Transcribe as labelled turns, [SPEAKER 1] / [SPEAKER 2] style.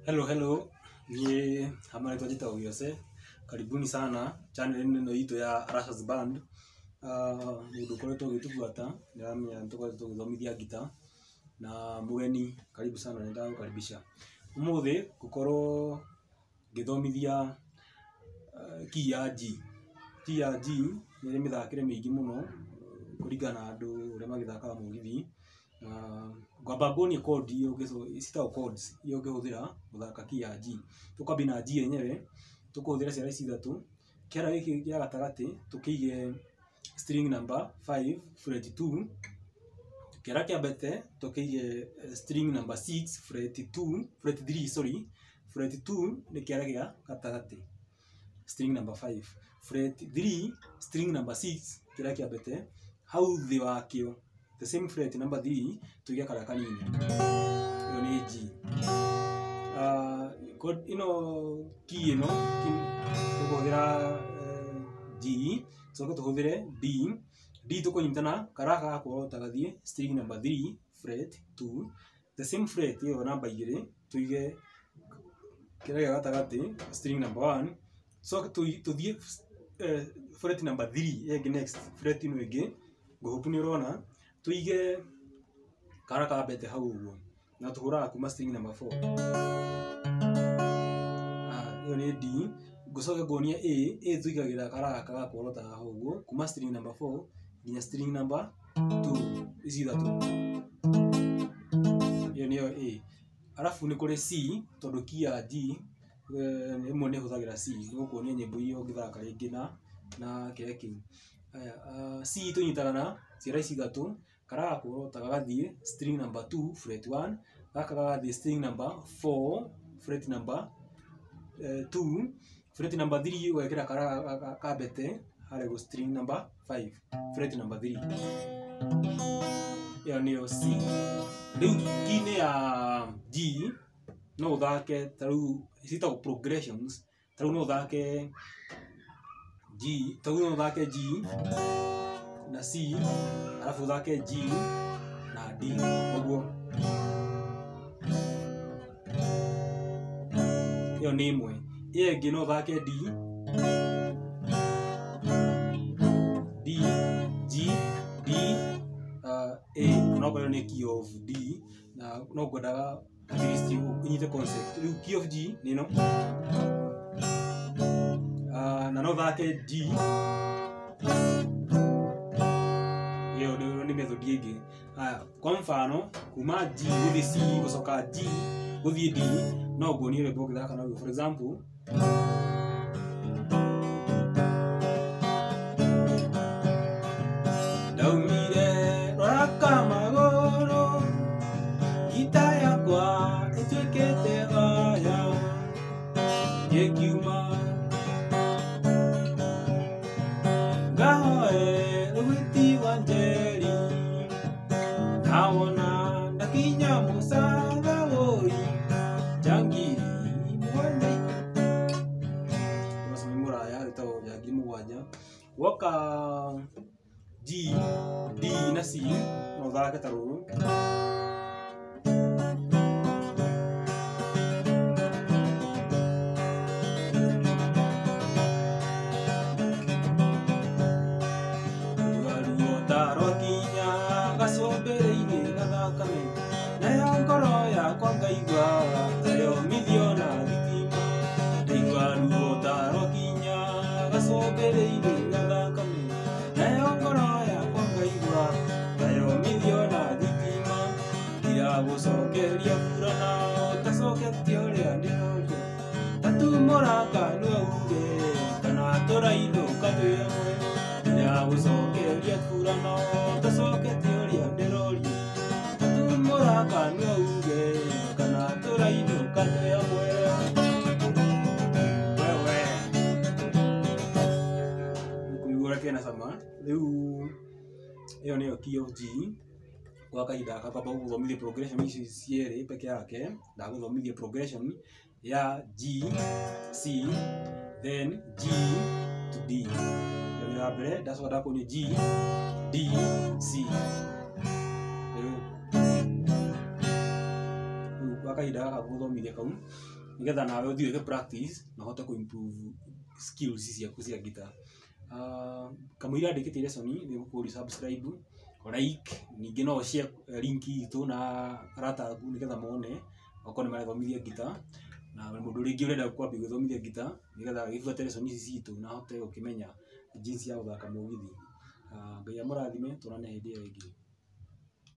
[SPEAKER 1] Hello, ni habari twajita uyose. Karibuni sana channel ino ito ya Rashas Band. Mundu koretwo gitubuata niramenya ntuko tugithomithia gita na mugeni karibu sana nenda kukaribisha. Umuthi gukorwo githomithia key ya G. Key ya G ni mithakire mingi muno kuringana andu uria magithakaga mugithi. Ngwamba ngoni code iyo citao codes iyo ngihuthira guthaka key ya G. Tukambina G yenyewe tukuhuthira ciara ici ithatu. Kiara giki gia gatagati tukige string number 5 fret 2. Kiara kia bete tukige string number 6 fret 3 sorry. Fret 2 ni kiara gia gatagati. String number 5 fret 3 string number 6 kiara kia bete hau thi wakio the same fret number 3 tugia kara kanini iyo ni G. Code ino key ino tukuhuthira G so tukuhuthire D tukunyitana karaka gako tagathie string number 3 fret 2 the same fret iyo number 2 tuige kira gatagati string number 1 so tuthie fret number 3 ege next fret ino ege nguhupu ni urona tuige karaka bete hau uguo na tuhura kuma string number 4 iyo ni D gucoke ngonia A tuigagira karaka gakorota hau uguo kuma string number 4 nginya string number 2 ici ithatu iyo niyo A. Alafu ni kuri C tondu key ya G imwe ni huthagira C ngukuonia nyimbo iyo ngithaka ringi na kireki. C tunyitana na ciara ici ithatu karaka korota gagathie string number 2 fret 1 gaka gagathie string number 4 fret number 2 fret number 3 wekira karaka kabete hare go string number 5 fret number 3 iyo niyo C. Riu key ya G no uthake taru isita progressions taru no uthake G na C alafu uthake G na D uguo iyo ni imwe. Iyo ingi no uthake D G D A no kwa ni key of D na no ngwendaga at least unyite concept. Riu key of G ni no na no thake D iyo ni method ingi. Kwa mfano kuma G guthi C gucoka G guthi D no ngonie rwimbo ngithaka naruo. For example daumire roraka magoro gita yakwa itwikite haya yekiuma gahoe rwiti wanjeri nawona ndakinya musaga woi jangiri mwende basi muraya ritawo jangiri mugwanja woka G D na C no thake taruru gacombere-ini gathakame nayo ngoro yakwa ngaigua tayo mithio na thitima ndaigua ruo tarokinya gacombere-ini gathakame nayo ngoro yakwa ngaigua tayo mithio na thitima iragucokeria burana utacoketie uria ndiroria tatumũranga nĩ uge kana tũrainũka twĩ amwe iragucokeria burana utacoketie uria ndiroria tatumũranga nĩ uge kana tũrainũka twĩ amwe. Wewe nikuigua kena sama. Riu iyo niyo key of G kwa kahinda gaka kwamba guthomithia progression ici cieri peke yake ndaguthomithia progression ya G C then G to D. Iyo ya mbere ndacoka ndakuonia G D C. kahinda gaka guthomithia kau nigetha nawe uthie ke practice na hote ku improve skills ciaku cia guitar. Kamwira ndikite lesson ni gukuri subscribe, like, ningi no share link itu na arata aku nigetha mone okone mara thomithia guitar na mundu ringi urenda kwambia guthomithia guitar nigetha gifuate lesson ici citu na hote gukimenya jinsi ya guthaka mugithi. Ngai amurathime, tuonane hindi ĩyo ĩngĩ.